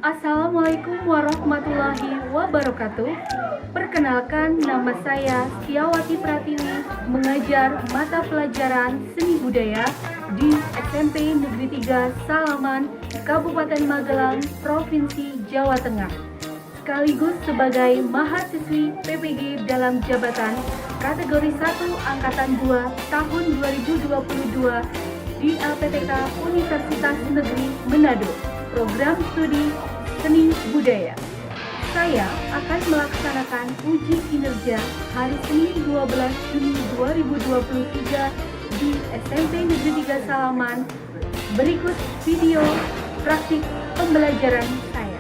Assalamualaikum warahmatullahi wabarakatuh. Perkenalkan, nama saya Setiawati Pratiwi, mengajar mata pelajaran Seni Budaya di SMP Negeri 3 Salaman, Kabupaten Magelang, Provinsi Jawa Tengah. Sekaligus sebagai mahasiswi PPG dalam jabatan kategori 1 Angkatan 2 tahun 2022 di LPTK Universitas Negeri Manado, program studi Seni Budaya. Saya akan melaksanakan uji kinerja hari Senin 12 Juni 2023 di SMP Negeri 3 Salaman. Berikut video praktik pembelajaran saya.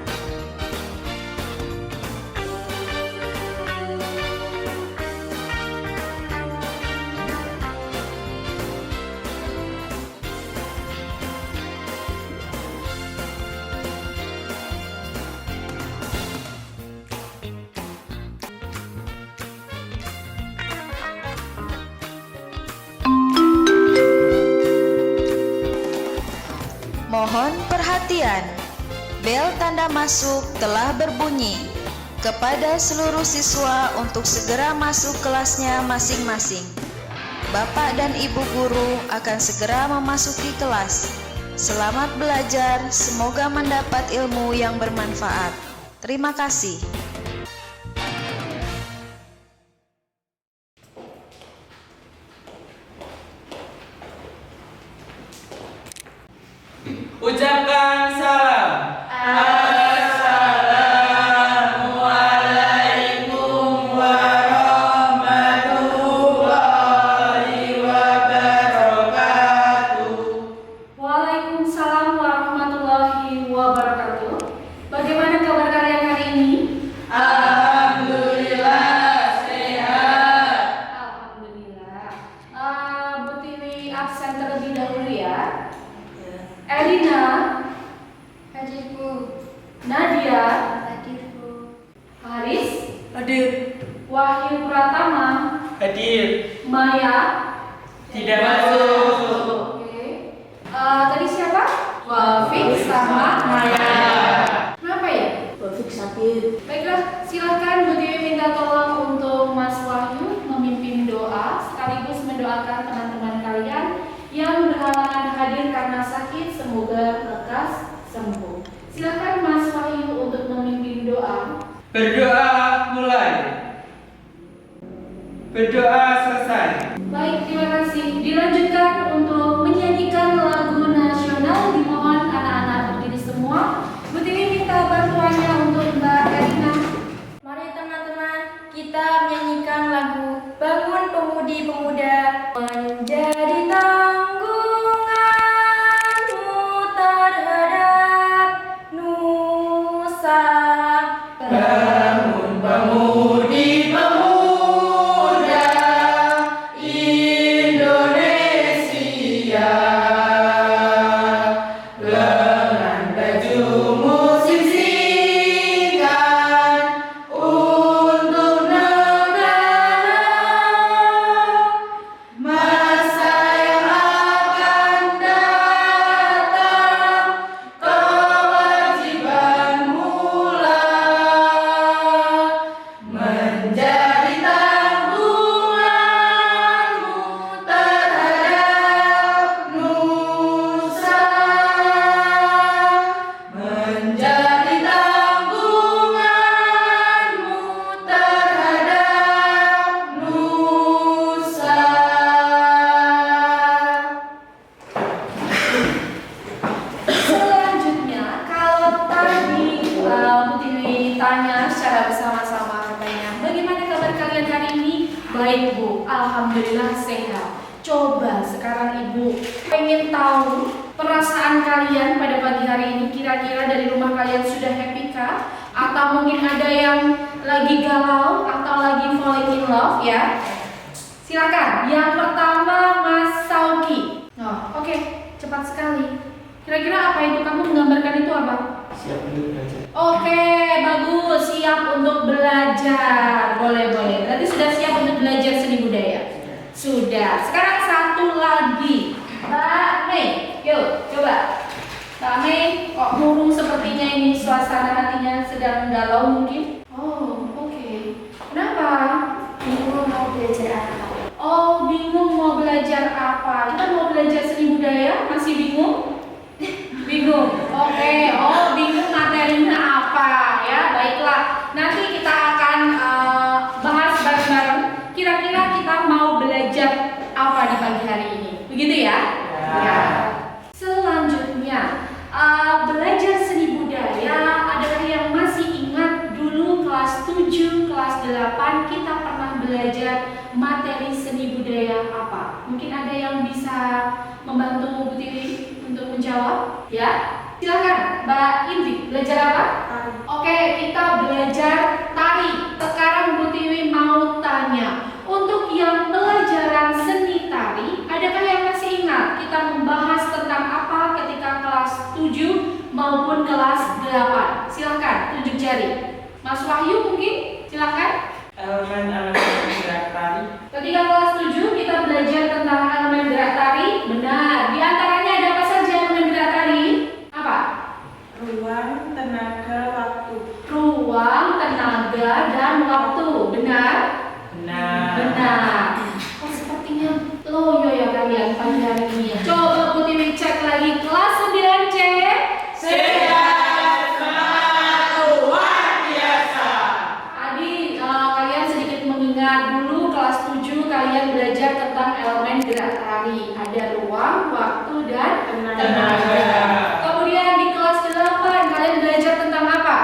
Mohon perhatian, bel tanda masuk telah berbunyi. Kepada seluruh siswa untuk segera masuk kelasnya masing-masing. Bapak dan Ibu guru akan segera memasuki kelas. Selamat belajar, semoga mendapat ilmu yang bermanfaat. Terima kasih. Ucapkan salam. Assalamualaikum warahmatullahi wabarakatuh. Waalaikumsalam warahmatullahi wabarakatuh. Bagaimana kabar kalian hari ini? Alhamdulillah sehat. Alhamdulillah. Bu Tiwi absen terlebih dahulu ya. Elina, Hadirku. Nadia, Hadirku. Haris, Hadir. Wahyu Pratama, Hadir. Maya. Tidak masuk. Oke. Tadi siapa? Wafik sama Maya. Kenapa ya? Wafik sakit. Baiklah, silakan Bu Tiwi minta tolong untuk Mas Wahyu memimpin doa sekaligus mendoakan teman-teman kalian yang berhalangan hadir karena sakit, semoga lekas sembuh. Silakan Mas Wahyu untuk memimpin doa. Berdoa mulai. Berdoa selesai. Baik, terima kasih. Dilanjutkan untuk menyanyikan lagu nasional. Dimohon anak-anak berdiri semua. Bu Tiwi minta bantuannya untuk Mbak Erina. Mari teman-teman, kita menyanyikan lagu Bangun Pemudi Pemuda. Menjadi tanggunganmu terhadap nusa. Bangun pemudi pemuda Indonesia, lengan bajumu sisihkan untuk negara. Masa yang akan datang, kewajibanmu lah menjadi tanggunganmu terhadap nusa. Menjadi tanggunganmu terhadap nusa. Selanjutnya, kalau tadi Bu Tiwi tanya secara bersama-sama katanya, bagaimana kabar kalian hari ini? Baik Bu, alhamdulillah sehat. Coba sekarang Ibu pengen tahu perasaan kalian pada pagi hari ini. Kira-kira dari rumah kalian sudah happy kah? Atau mungkin ada yang lagi galau atau lagi falling in love ya? Silakan. Yang pertama Mas Sauki. Oh, oke, cepat sekali. Kira-kira apa itu? Kamu menggambarkan itu apa? Siap untuk belajar. Oke, bagus. Siap untuk belajar. Boleh. Berarti sudah siap untuk belajar seni budaya. Sudah. Sekarang satu lagi. Mbak Mei. Yuk, coba. Mbak Mei. Kok murung sepertinya ini, suasana hatinya sedang galau mungkin? Oh, oke. Kenapa? Bingung mau belajar apa? Oh, bingung mau belajar apa? Kita mau belajar seni budaya, masih bingung? Bingung. Oke. Oh, bingung materinya apa ya? Baiklah. Nanti kita akan bahas bareng-bareng. Kira-kira kita mau belajar apa di pagi hari ini? Begitu ya? Ya. Selanjutnya, belajar seni budaya. Adakah yang masih ingat dulu kelas 7, kelas 8 kita pernah belajar materi seni budaya apa? Mungkin ada yang bisa membantu Bu Tiwi untuk menjawab? Ya, silakan Mbak Indri, belajar apa? Oke, kita belajar tari. Sekarang Bu Tiwi mau tanya, untuk yang pelajaran seni tari, adakah yang masih ingat kita membahas tentang apa ketika kelas 7 maupun kelas 8? Silakan tunjuk jari. Mas Wahyu mungkin, silakan. Elemen-elemen gerak tari. Ketika kelas 7 kita belajar tentang elemen gerak tari. Benar. Di antaranya ada apa saja elemen gerak tari? Apa? Ruang, tenaga, waktu. Ruang, tenaga, dan waktu. Benar? Benar. Benar. Oh, sepertinya loyo ya kalian pagi hari ini. Coba Bu Tiwi cek lagi kelas 9C. Sehat, semangat, luar biasa. Tadi kalian sedikit mengingat dulu kelas 7 kalian belajar tentang elemen gerak tari. Ada ruang, waktu, dan tenaga. Kemudian di kelas 8 kalian belajar tentang apa?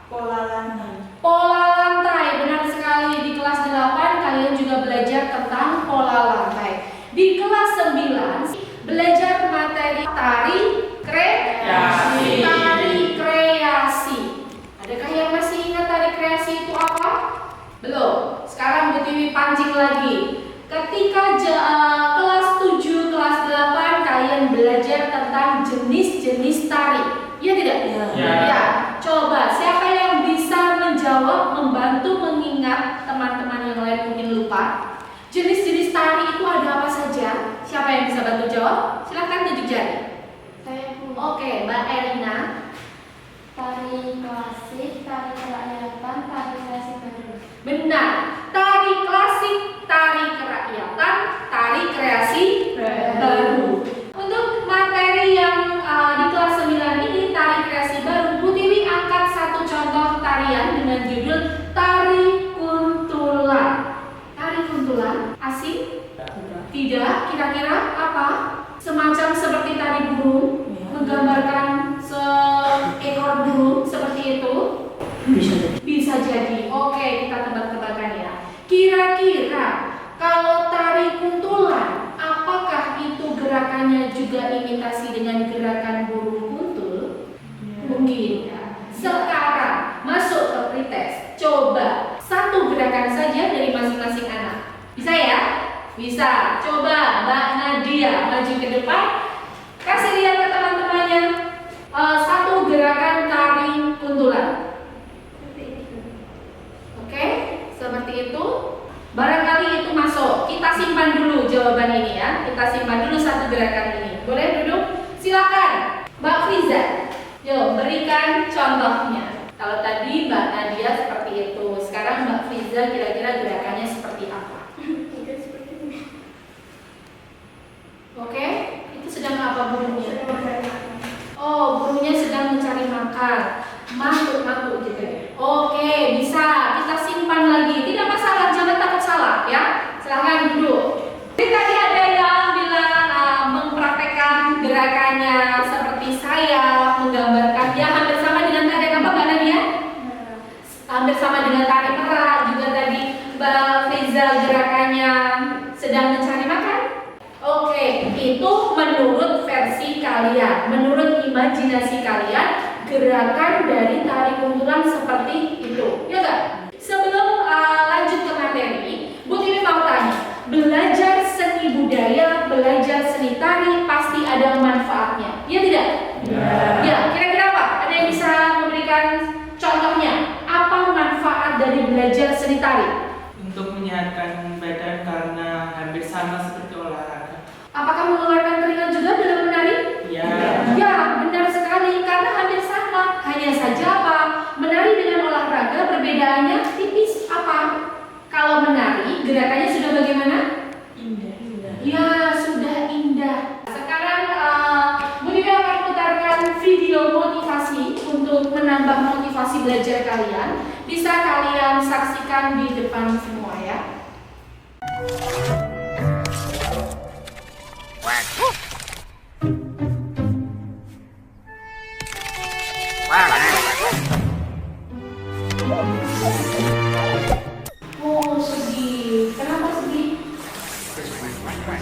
Pola lantai. Pola lantai. Benar sekali, di kelas 8 kalian juga belajar tentang pola lantai. Di kelas 9 belajar materi tari kreasi. Tari kreasi. Adakah yang masih ingat tari kreasi itu apa? Belum. Sekarang Bu Tiwi pancing lagi. Ketika kelas 7, kelas 8 kalian belajar tentang jenis-jenis tari. Iya tidak? Ya. Coba siapa yang bisa menjawab, membantu mengingat teman-teman yang lain mungkin lupa. Jenis-jenis tari itu ada apa saja? Siapa yang bisa bantu jawab? Silakan tunjuk jari. Saya punya Oke, Mbak Erina. tari klasik, tari kerakyatan, tari kreasi baru. Benar. Tari klasik, tari kerakyatan, tari kreasi baru. Untuk materi yang di kelas 9 ini tari kreasi baru, Bu Tiwi angkat satu contoh tarian dengan judul tari kuntulan. Tari kuntulan asing? Tidak. Kira-kira apa? Semacam seperti tari burung, menggambarkan seekor burung seperti itu. Bisa jadi. Oke, kita tebak-tebakan ya. Kira-kira kalau tari kuntulan, apakah itu gerakannya juga imitasi dengan gerakan burung kuntul? Mungkin ya. Sekarang masuk ke pretest. Coba satu gerakan saja dari masing-masing anak. Bisa ya? Bisa. Coba Mbak Nadia maju ke depan. Kasih lihat ke teman-temannya satu gerakan tari kuntulan. Oke, seperti itu. Barangkali itu masuk. Kita simpan dulu jawaban ini ya. Kita simpan dulu satu gerakan ini. Boleh duduk? Silakan, Mbak Friza. Yo, berikan contohnya. Kalau tadi Mbak Nadia seperti itu, sekarang Mbak Friza kira-kira gerakannya seperti apa? Oke, itu sedang apa burungnya? Oh, burungnya sedang mencari makan. Mantuk-mantuk gitu ya. Oke, bisa. Kita simpan lagi. Tidak masalah, jangan takut salah ya. Silahkan duduk. Jadi tadi ada yang bilang mempraktekkan gerakannya seperti saya, menggambarkan ya hampir sama dengan tari apa Mbak Nadia? Hampir sama dengan tari perak. Juga tadi Mbak Friza gerakannya sedang mencari makan. Oke, itu menurut versi kalian, menurut imajinasi kalian, gerakan dari tari kuntulan seperti itu, ya enggak? Sebelum lanjut ke materi, Bu Tiwi mau tanya, belajar seni budaya, belajar seni tari pasti ada manfaatnya, ya tidak? Ya, kira-kira apa? Ada yang bisa memberikan contohnya? Apa manfaat dari belajar seni tari? Untuk menyehatkan badan karena hampir sama seperti olahraga. Apakah mengeluarkan keringat juga dalam menari? Ya. Ya, benar sekali. Karena gerakannya sudah bagaimana? Indah. Ya, sudah indah. Sekarang Bu Dewi akan putarkan video motivasi untuk menambah motivasi belajar kalian. Bisa kalian saksikan di depan semua ya. Oh, sedih. Kenapa sedih?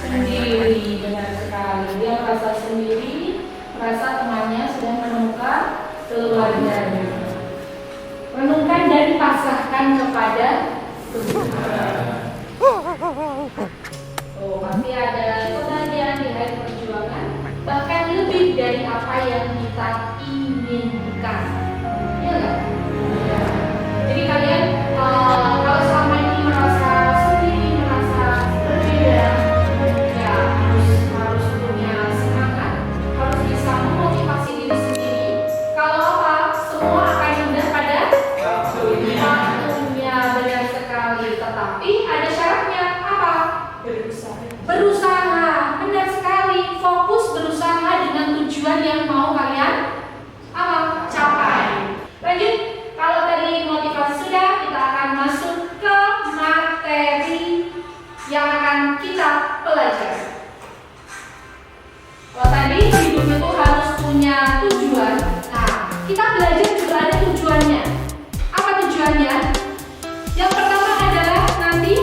Sendiri, benar sekali. Dia merasa sendiri, merasa temannya sudah menemukan keluarganya. Renungkan dan pasrahkan kepada Tuhan. Oh, pasti ada kebahagiaan di hari perjuangan, bahkan lebih dari apa yang kita inginkan. Iya nggak? Ya. Jadi kalian kalau selama ini merasa sendiri, merasa berbeda, ya harus punya semangat, harus bisa memotivasi diri sendiri. Kalau apa, semua akan indah pada waktunya, benar sekali. Tetapi ada syaratnya apa? Berusaha, benar sekali. Fokus berusaha dengan tujuan yang mau kalian apa? Capai. Lanjut. Kalau tadi motivasi sudah, kita akan masuk ke materi yang akan kita pelajari. Kalau tadi hidup itu harus punya tujuan. Nah, kita belajar juga ada tujuannya. Apa tujuannya? Yang pertama adalah nanti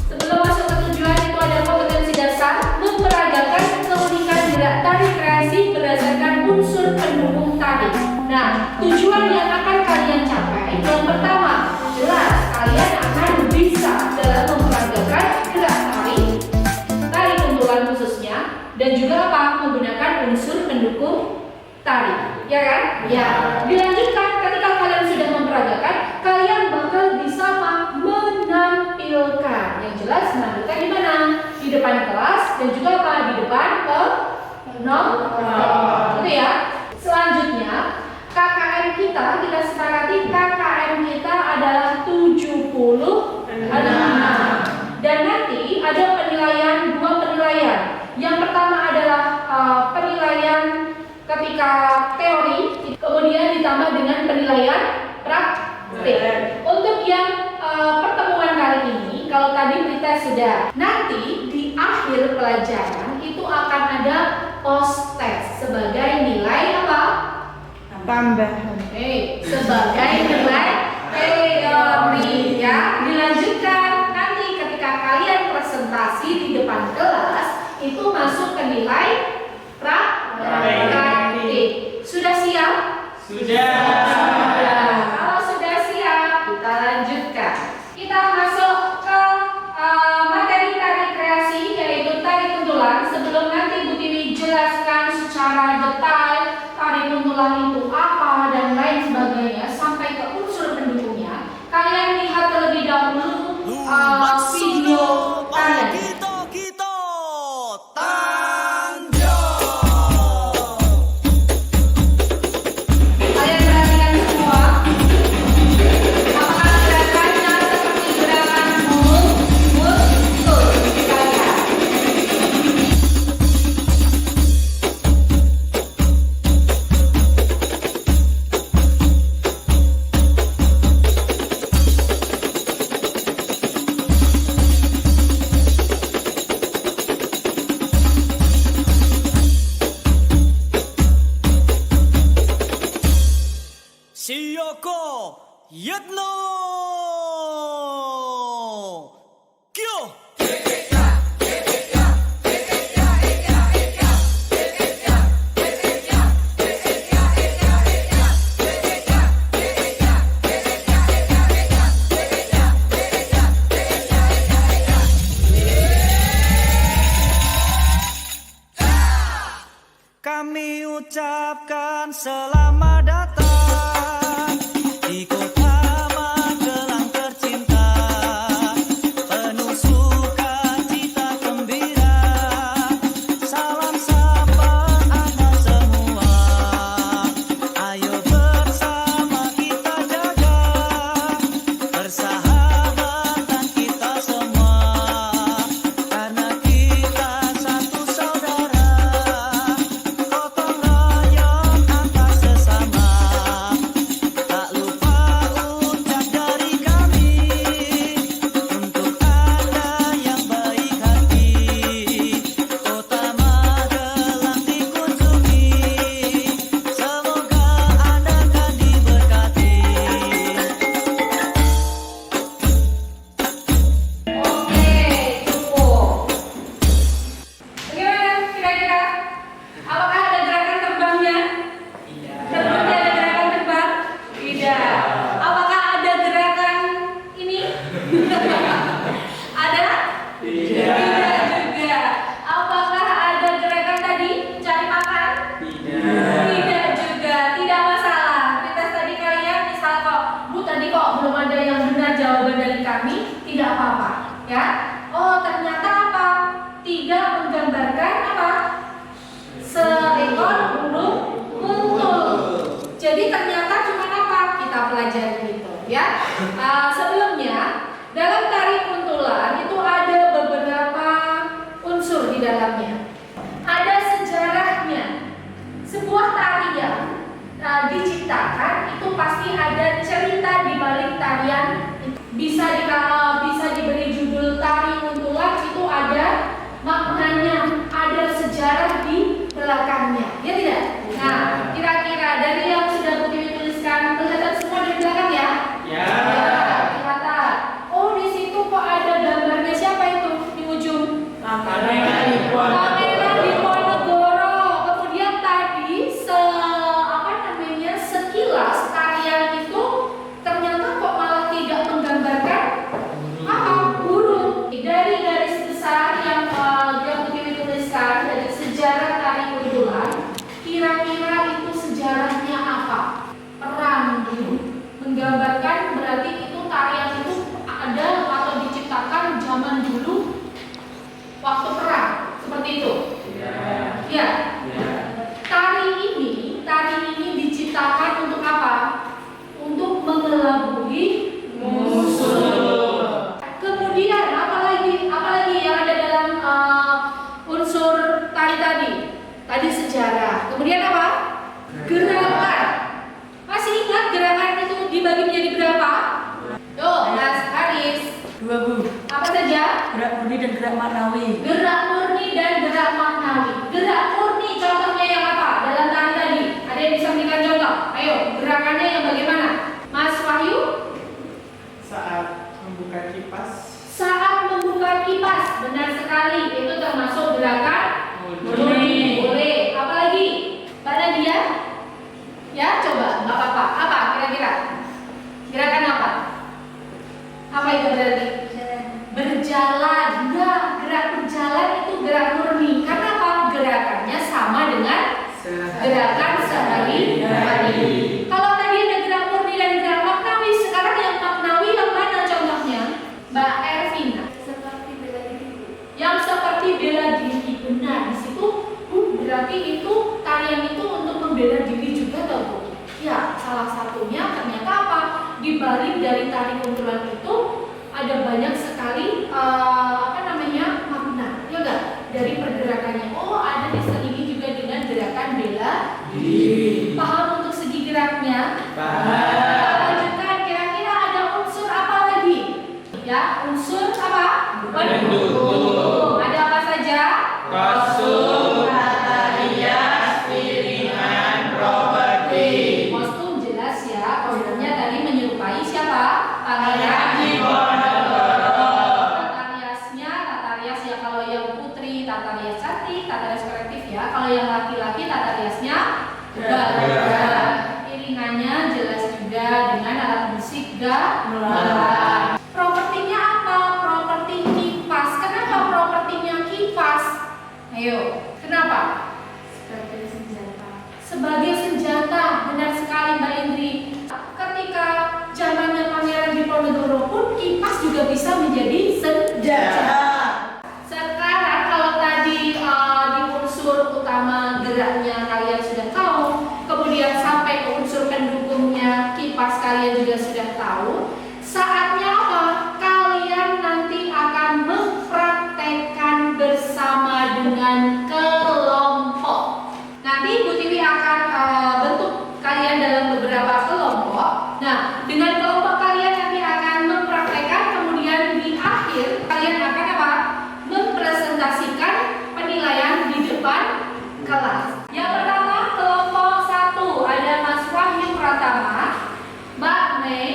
sebelum masuk ke tujuan itu ada kompetensi dasar, memperagakan keunikan gerak tarik kreasi berdasarkan unsur pendukung tarik. Nah, tujuan yang akan kalian capai yang pertama, jelas kalian akan bisa dalam memperagakan gerak tarik kuntulan khususnya, dan juga apa? Menggunakan unsur pendukung tarik, ya kan? Ya. Dilanjutkan ketika kalian sudah memperagakan, kalian bakal bisa menampilkan. Yang jelas menampilkan di mana? Di depan kelas dan juga apa? Di depan penonton. Gitu ya. Selanjutnya KKM kita sepakati KKM kita adalah 76. Dan nanti ada penilaian, 2 penilaian. Yang pertama adalah penilaian ketika teori, kemudian ditambah dengan penilaian praktik. Untuk yang pertemuan kali ini, kalau tadi kita sudah, nanti di akhir pelajaran itu akan ada post test sebagai nilai apa? Tambahan. Sebagai nilai teori ya. Dilanjutkan nanti ketika kalian presentasi di depan kelas itu masuk ke nilai praktik. Sudah siap? Sudah. Kalau sudah siap, kita lanjutkan. Kita masuk ke materi tarik kreasi, yaitu tarik kuntulan. Sebelum nanti Bu Tiwi jelaskan secara detail tarik kuntulan itu apa dan lain sebagainya sampai ke unsur pendukungnya, kalian lihat terlebih dahulu video tarian. Kalian perhatikan semua. Apakah gerakannya seperti gerakan mul? Betul. Kita lihat. Siyoko Yatno Kyo. Kami ucapkan selamat datang di kota Magelang. belum ada yang benar jawaban dari kami, tidak apa-apa, ya. Oh, ternyata apa? Tidak menggambarkan apa? Seekor burung kuntul. Jadi ternyata cuma apa? Kita pelajari itu, ya. Sebelumnya dalam tari kuntulan itu ada beberapa unsur di dalamnya. Ada sejarahnya. Sebuah tarian diciptakan itu pasti ada cerita di balik tarian. Bisa diberi judul tari kuntulan, itu ada maknanya, ada sejarah di belakangnya, ya tidak? Nah, kira-kira dari yang sudah Bu Tiwi tuliskan kelihatan semua di belakang ya? Ya. Kelihatan. Oh, di situ kok ada gambarnya, siapa itu di ujung? Kamera di Kamera di Ponegoro. Kemudian tadi sekilas tarian itu ternyata kok malah tidak menggambarkan apa? Burung. Dari garis besar yang Bu Tiwi tuliskan dari sejarah tari kuntulan, kira-kira itu sejarahnya apa? Perang dulu. Menggambarkan berarti itu tarian itu ada atau diciptakan zaman dulu waktu perang, seperti itu. Ya. Tari ini diciptakan untuk apa? Untuk mengelabui musuh. Kemudian apalagi yang ada dalam unsur tari tadi? Tadi sejarah. Kemudian apa? Gerakan. Masih ingat gerakan itu dibagi menjadi berapa? Tuh, Mas Haris. 2 Bu. Apa saja? Gerak murni dan gerak maknawi. Gerak murni dan gerak maknawi. Gerak murni contohnya yang apa? Dalam tari tadi. Ada yang bisa memberikan contoh? Ayo, gerakannya yang bagaimana? Mas Wahyu? Saat membuka kipas. Saat membuka kipas, benar sekali. Itu termasuk gerakan murni. Boleh. Apalagi? Mbak Nadia? Ya, coba. Nggak apa-apa. Apa kira-kira? Gerakan apa? Apa itu berarti? Berjalan. Enggak, gerak berjalan itu gerak murni. Karena apa? Gerakannya sama dengan gerakan sehari-hari. Kalau tadi ada gerak murni dan gerak maknawi, sekarang yang maknawi yang mana contohnya? Mbak Ervina. Seperti bela diri. Yang seperti bela diri, benar. Di situ berarti itu tarian itu untuk membela diri juga, toh Bu? Ya, salah satunya ternyata apa? Di balik dari tari kuntulan itu ada banyak sekali makna, ya enggak? Dari pergerakannya. Oh, ada diselingi juga dengan gerakan bela diri. Paham untuk segi geraknya? Paham. Lanjutkan, kira-kira ada unsur apa lagi? Ya, unsur apa? Pendukung. Ada apa saja? Kostum, hias, piringan, properti. Kostum jelas ya. Kostumnya tadi menyerupai siapa? Pangeran Diponegoro. Tata rias ya, kalau yang putri tata rias cantik, tata rias kolektif ya. Kalau yang laki-laki tata riasnya gamelan. Piringannya jelas juga dengan alat musik gamelan. Propertinya apa? Properti kipas. Kenapa propertinya kipas? Ayo, kenapa? Sebagai senjata. Sebagai senjata, benar sekali Mbak Indri. Ketika zamannya Pangeran Diponegoro pun kipas juga bisa menjadi senjata. Sekarang kalau tadi di unsur utama geraknya kalian sudah tahu, kemudian sampai ke unsur pendukungnya kipas kalian juga sudah tahu. Saatnya apa? Kalian nanti akan mempraktekkan bersama dengan kelompok. Nanti Bu Tiwi akan bentuk kalian dalam beberapa kelompok. Nah, dengan kelompok kalian nanti akan mempraktekkan, kemudian di akhir kalian akan apa? Mempresentasikan penilaian di depan kelas. Yang pertama, kelompok 1 ada Mas Wahyu Pratama, Mbak Mei,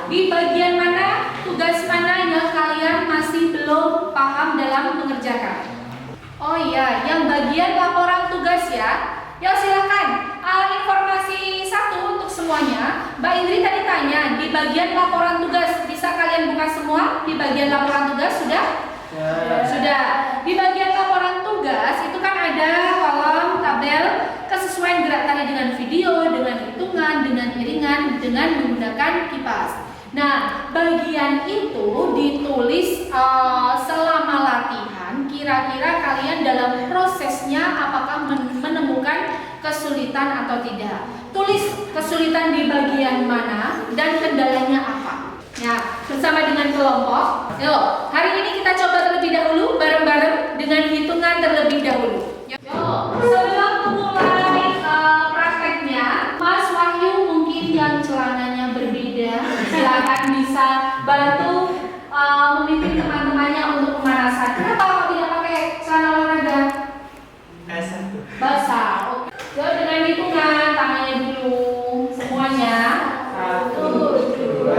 di bagian mana, tugas mana yang kalian masih belum paham dalam mengerjakan? Oh iya, yang bagian laporan tugas ya. Ya silahkan, informasi satu untuk semuanya. Mbak Indri tadi tanya, di bagian laporan tugas, bisa kalian buka semua? Di bagian laporan tugas sudah? Sudah. Di bagian laporan tugas itu kan ada kolom tabel kesesuaian gerak tadi dengan video, dengan hitungan, dengan iringan, dengan menggunakan kipas. Nah, bagian itu ditulis selama latihan. Kira-kira kalian dalam prosesnya apakah menemukan kesulitan atau tidak? Tulis kesulitan di bagian mana dan kendalanya apa. Ya, bersama dengan kelompok. Yuk, hari ini kita coba terlebih dahulu bareng-bareng dengan hitungan terlebih dahulu. Yuk, sebelum memulai prakteknya, Mas Wahyu mungkin yang celananya berbeda, silakan bisa bantu memimpin teman-temannya untuk pemanasan. Kenapa kok tidak pakai celana olahraga? Basah. Oke. Yuk, dengan hitungan tangannya dulu semuanya. 1, 2,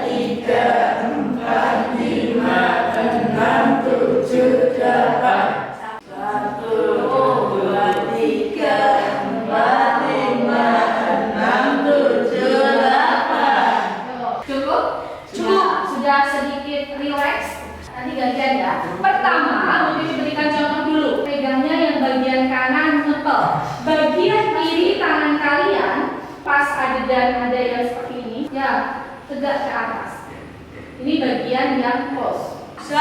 3, 4, 5, 6, 7, 8. 1, 2, 3, 4, 5, 6, 7, 8. Cukup? Cukup. Sudah sedikit relax. Nanti gantian ya. Pertama, mungkin diberikan contoh dulu. Pegangnya yang bagian kanan ngepel. Bagian kiri tangan kalian pas adegan ada yang seperti ini, ya tegak ke atas. Ini bagian yang close. 5,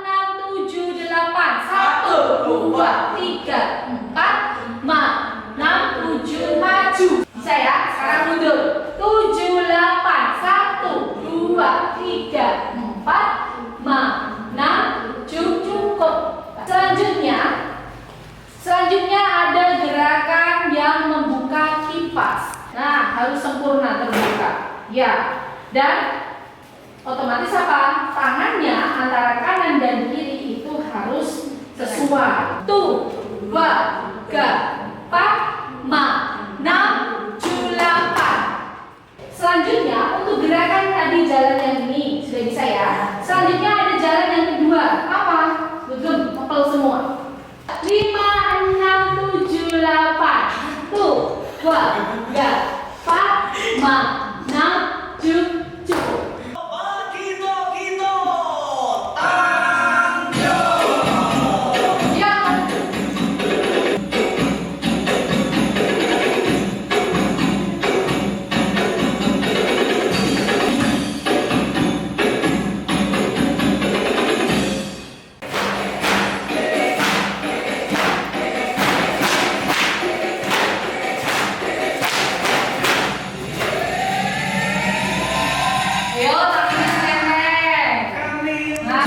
6, 7, 8. 1, 2, 3, 4, 5, 6, 7, maju. Bisa ya? Sekarang mundur. 7, 8. 1, 2, 3, 4, 5, 6, 7, cukup. Selanjutnya ada gerakan yang membuka kipas. Nah, harus sempurna terbuka. Ya. Dan otomatis apa? Tangannya antara kanan dan kiri itu harus sesuai. 1, 2, 3, 4, 5, 6, 7, 8. Selanjutnya untuk gerakan tadi jalan yang ini sudah bisa ya. Selanjutnya ada jalan yang kedua. Apa? Begem, ngepel semua. 5, 6, 7, 8. 1, 2, 3, 4, 5, 6, 7, cukup. Ya. Ayo, tangannya sereng. Nah.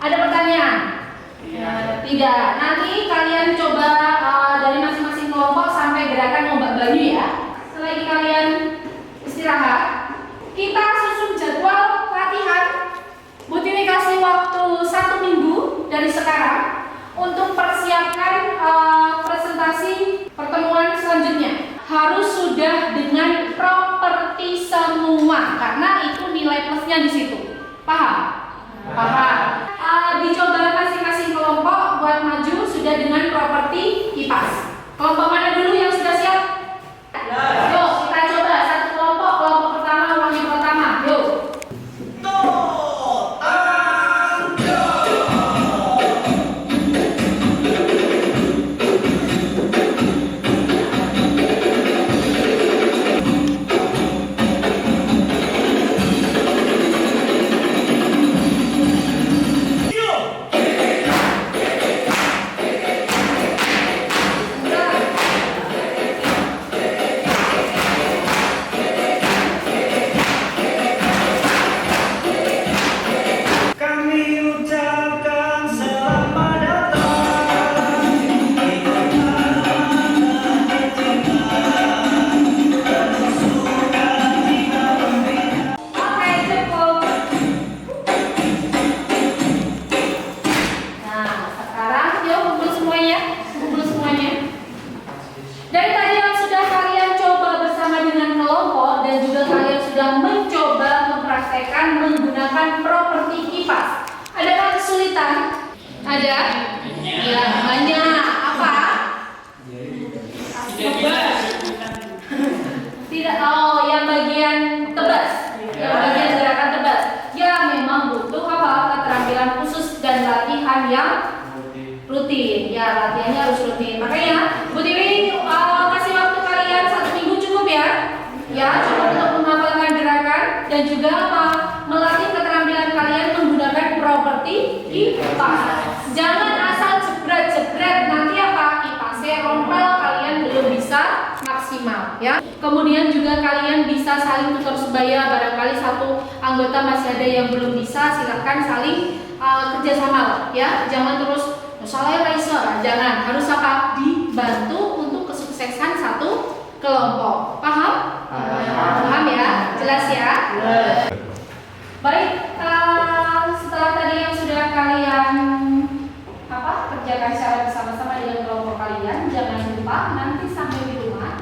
Ada pertanyaan? Tidak. Nanti kalian coba dari masing-masing kelompok sampai gerakan ombak banyu ya. Selagi kalian istirahat, kita susun jadwal latihan. Bu Tini kasih waktu 1 minggu dari sekarang untuk persiapkan presentasi pertemuan selanjutnya. Harus sudah dengan properti semua karena itu nilai plusnya di situ. Paham? Paham. Dicoba masing-masing kelompok buat maju sudah dengan properti kipas. Kelompok mana dulu yang sudah siap? Yuk, kita coba satu kelompok. Kelompok pertama, uang yang pertama. Yuk. Ada? Ya, banyak. Apa? Tidak. Oh, yang bagian tebas. Yang bagian gerakan tebas. Ya, memang butuh apa? Keterampilan khusus dan latihan yang rutin. Ya, latihannya harus rutin. Makanya, Bu Tiwi kasih waktu kalian 1 minggu cukup ya. Ya, cukup untuk menghafalkan gerakan dan juga melatih keterampilan kalian menggunakan properti IPA. Jangan asal jebret-jebret, nanti apa? IPA rompel kalian belum bisa maksimal ya. Kemudian juga kalian bisa saling tutor sebaya, barangkali satu anggota masih ada yang belum bisa, silahkan saling kerjasama ya. Jangan terus saya Raisa, jangan, harus apa? Dibantu untuk kesuksesan satu kelompok. Paham? Paham ya? Jelas ya? Baik, setelah tadi yang sudah kalian kerjakan secara bersama-sama dengan kelompok kalian, jangan lupa nanti sampai di rumah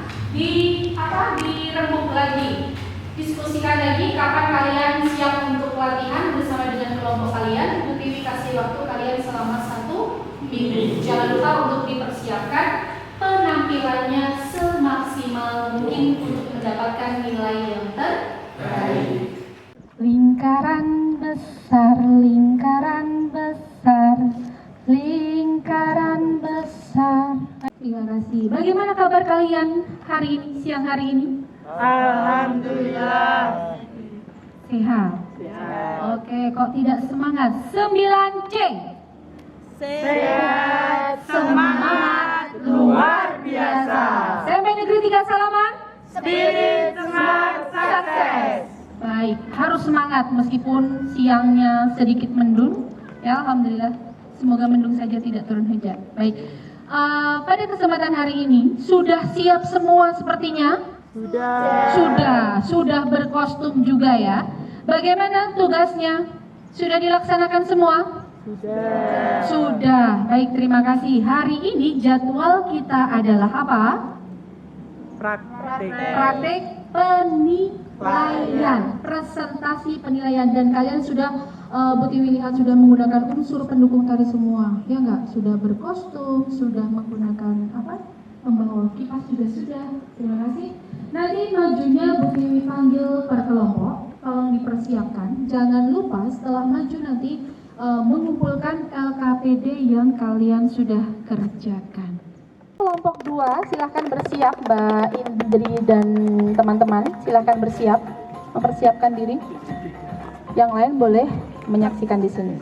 dirembuk lagi, diskusikan lagi kapan kalian siap untuk latihan bersama dengan kelompok kalian. Bu Tiwi kasih waktu kalian selama 1 minggu. Jangan lupa untuk dipersiapkan penampilannya semaksimal mungkin untuk mendapatkan nilai yang terbaik. Lingkaran besar, lingkaran besar, lingkaran besar. Terima kasih. Bagaimana kabar kalian hari ini, siang hari ini? Alhamdulillah. Sehat. Oke, kok tidak semangat? 9C. Sehat, semangat, luar biasa. SMP Negeri 3 Salaman. Spirit smart sukses. Baik, harus semangat meskipun siangnya sedikit mendung. Ya, alhamdulillah. Semoga mendung saja tidak turun hujan. Baik. Pada kesempatan hari ini sudah siap semua sepertinya? Sudah berkostum juga ya. Bagaimana tugasnya? Sudah dilaksanakan semua? Sudah. Baik, terima kasih. Hari ini jadwal kita adalah apa? Praktek penilaian, presentasi penilaian, dan kalian sudah Bu Tiwi lihat sudah menggunakan unsur pendukung tadi semua, ya enggak? Sudah berkostum, sudah menggunakan membawa kipas juga sudah. Terima kasih. Nanti majunya Bu Tiwi panggil per kelompok, tolong dipersiapkan. Jangan lupa setelah maju nanti mengumpulkan LKPD yang kalian sudah kerjakan. Kelompok 2 silahkan bersiap, Mbak Indri dan teman-teman, silahkan bersiap, mempersiapkan diri. Yang lain boleh menyaksikan di sini.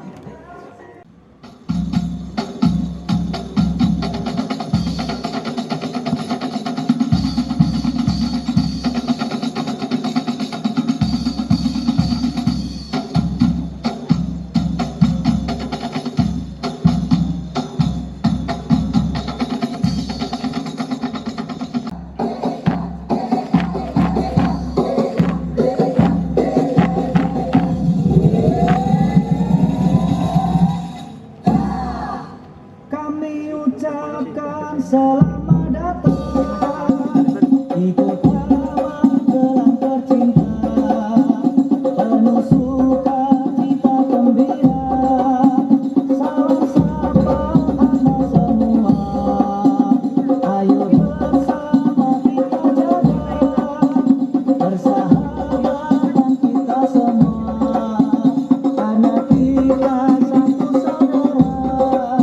Kami ucapkan selamat datang di kota Magelang tercinta, penuh sukacita gembira. Salam sapa Anda semua, ayo bersama kita jaga persahabatan kita semua, karena kita satu saudara.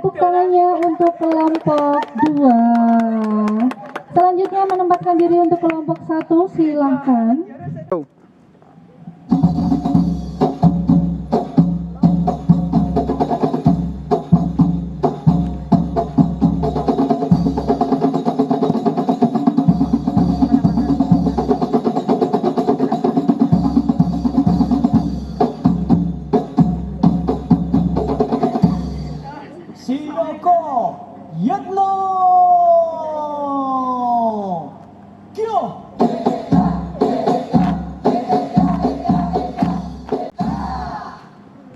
tepuk tangannya untuk kelompok 2. Selanjutnya menempatkan diri untuk kelompok 1, silahkan. Sinoko Yatno Kyo.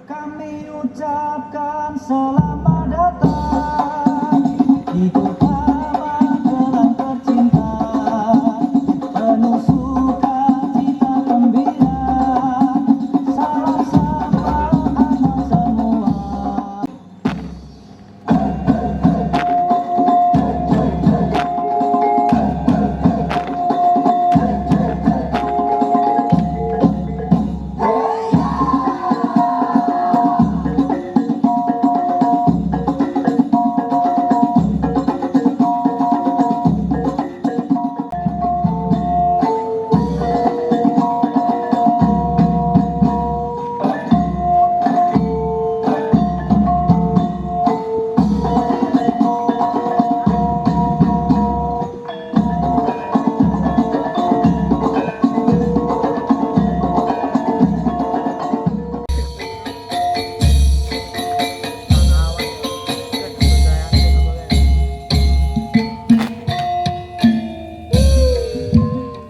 Kami ucapkan selamat datang di kota Magelang tercinta, penuh sukacita gembira, salam sama anak semua.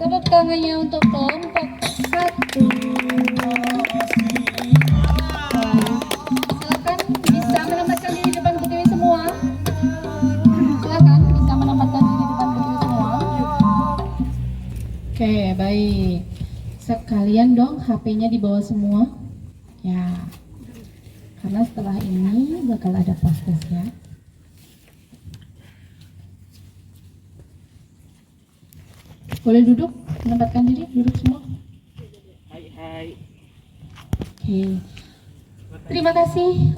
Tepuk tangannya untuk kelompok 1. Silakan bisa menempatkan diri di depan putri semua. Silakan bisa menempatkan diri di depan putri semua. Oke, baik. Sekalian dong HP-nya dibawa semua. Ya. Karena setelah ini bakal ada proses ya. Boleh duduk, menempatkan diri, duduk semua. Hai. Oke. Terima kasih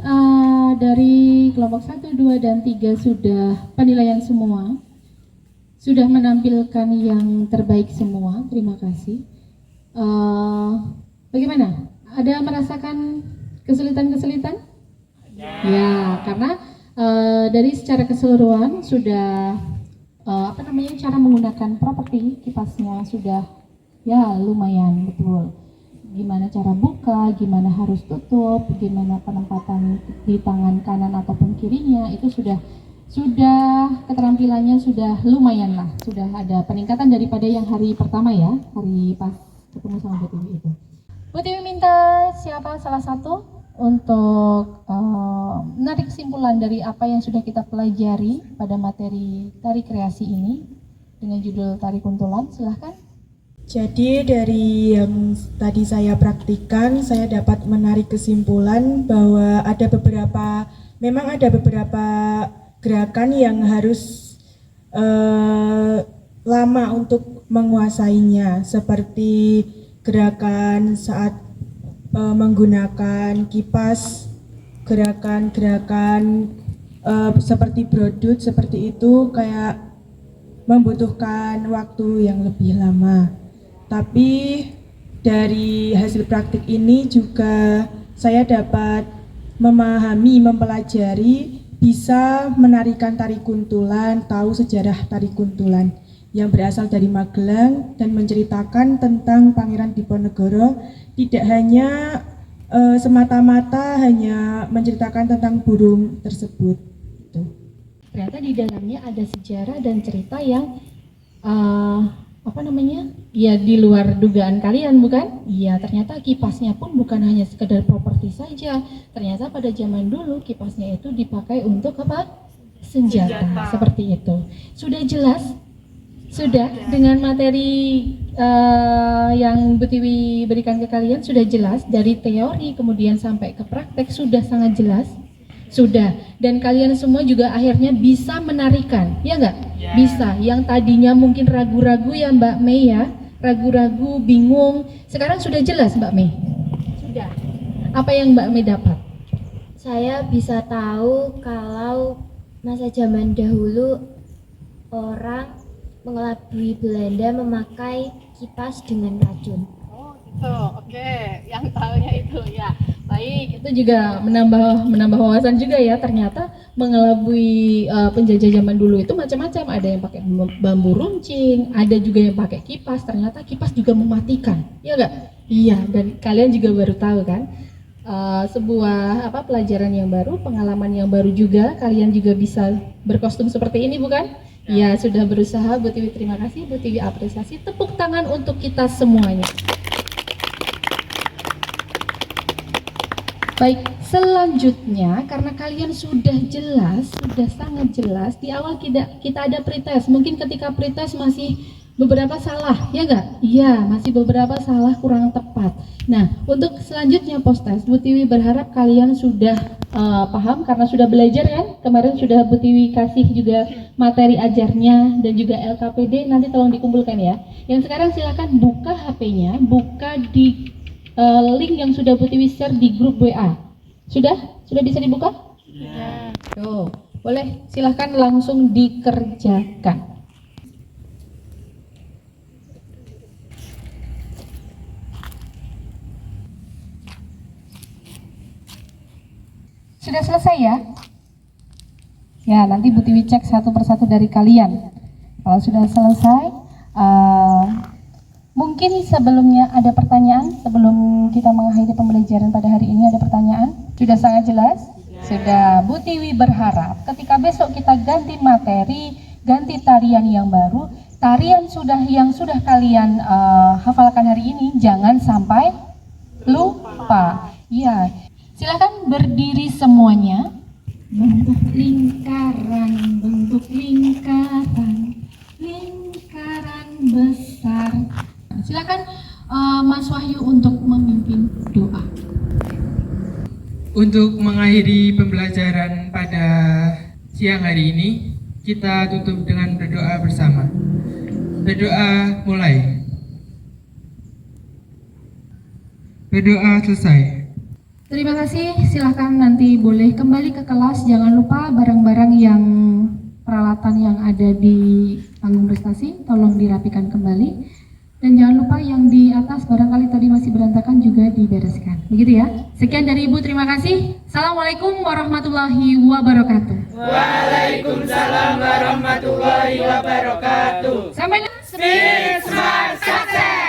dari kelompok 1, 2, dan 3 sudah penilaian semua. Sudah menampilkan yang terbaik semua. Terima kasih. Bagaimana? Ada merasakan kesulitan-kesulitan? Ya, karena dari secara keseluruhan sudah cara menggunakan properti kipasnya sudah ya lumayan betul. Gimana cara buka, gimana harus tutup, gimana penempatan di tangan kanan ataupun kirinya itu sudah keterampilannya sudah lumayan lah, sudah ada peningkatan daripada yang hari pertama ya, hari pas ketemu sama Bu Tiwi itu. Bu Tiwi minta siapa salah satu untuk menarik kesimpulan dari apa yang sudah kita pelajari pada materi tari kreasi ini dengan judul tari kuntulan, silahkan. Jadi dari yang tadi saya praktikkan, saya dapat menarik kesimpulan bahwa memang ada beberapa gerakan yang harus lama untuk menguasainya, seperti gerakan saat menggunakan kipas, gerakan-gerakan seperti brodut, seperti itu kayak membutuhkan waktu yang lebih lama. Tapi dari hasil praktik ini juga saya dapat memahami, mempelajari, bisa menarikan tari kuntulan, tahu sejarah tari kuntulan yang berasal dari Magelang dan menceritakan tentang Pangeran Diponegoro, tidak hanya semata-mata hanya menceritakan tentang burung tersebut. Ternyata di dalamnya ada sejarah dan cerita yang ya di luar dugaan kalian, bukan? Iya, ternyata kipasnya pun bukan hanya sekedar properti saja. Ternyata pada zaman dulu kipasnya itu dipakai untuk apa? Senjata. Seperti itu. Sudah jelas? Sudah dengan materi yang Bu Tiwi berikan ke kalian sudah jelas, dari teori kemudian sampai ke praktek sudah sangat jelas. Sudah, dan kalian semua juga akhirnya bisa menarikan, ya enggak? Ya. Bisa, yang tadinya mungkin ragu-ragu ya Mbak Mei ya, ragu-ragu, bingung, sekarang sudah jelas Mbak Mei? Sudah. Apa yang Mbak Mei dapat? Saya bisa tahu kalau masa zaman dahulu orang mengelabui Belanda memakai kipas dengan racun. Oh gitu, oke. Yang tahunya itu ya. Baik, itu juga menambah wawasan juga ya. Ternyata mengelabui penjajah zaman dulu itu macam-macam. Ada yang pakai bambu runcing, ada juga yang pakai kipas. Ternyata kipas juga mematikan, ya enggak? Iya, dan kalian juga baru tahu kan? Sebuah pelajaran yang baru, pengalaman yang baru juga. Kalian juga bisa berkostum seperti ini, bukan? Ya, sudah berusaha. Bu Tiwi terima kasih, Bu Tiwi apresiasi. Tepuk tangan untuk kita semuanya. Baik, selanjutnya karena kalian sudah jelas, sudah sangat jelas, di awal kita ada pretest. Mungkin ketika pretest masih beberapa salah, ya enggak? Iya, masih beberapa salah, kurang tepat. Nah, untuk selanjutnya post-test, Bu Tiwi berharap kalian sudah paham karena sudah belajar kan? Kemarin sudah Bu Tiwi kasih juga materi ajarnya dan juga LKPD, nanti tolong dikumpulkan ya. Yang sekarang silakan buka HP-nya, buka di link yang sudah Bu Tiwi share di grup WA. Sudah? Sudah bisa dibuka? Sudah. Tuh, boleh silahkan langsung dikerjakan. Sudah selesai ya? Ya, nanti Bu Tiwi cek satu persatu dari kalian. Kalau sudah selesai, mungkin sebelumnya ada pertanyaan sebelum kita mengakhiri pembelajaran pada hari ini. Ada pertanyaan? Sudah sangat jelas? Sudah. Bu Tiwi berharap ketika besok kita ganti materi, ganti tarian yang baru, tarian yang sudah kalian hafalkan hari ini jangan sampai lupa. Ya, silakan berdiri semuanya. Bentuk lingkaran, lingkaran besar. Silakan Mas Wahyu untuk memimpin doa. Untuk mengakhiri pembelajaran pada siang hari ini, kita tutup dengan berdoa bersama. Berdoa mulai. Berdoa selesai. Terima kasih, silahkan nanti boleh kembali ke kelas. Jangan lupa barang-barang yang peralatan yang ada di panggung prestasi tolong dirapikan kembali. Dan jangan lupa yang di atas barangkali tadi masih berantakan juga dibereskan. Begitu ya. Sekian dari Ibu, terima kasih. Assalamualaikum warahmatullahi wabarakatuh. Waalaikumsalam warahmatullahi wabarakatuh. Sampai Spirit Smart Success.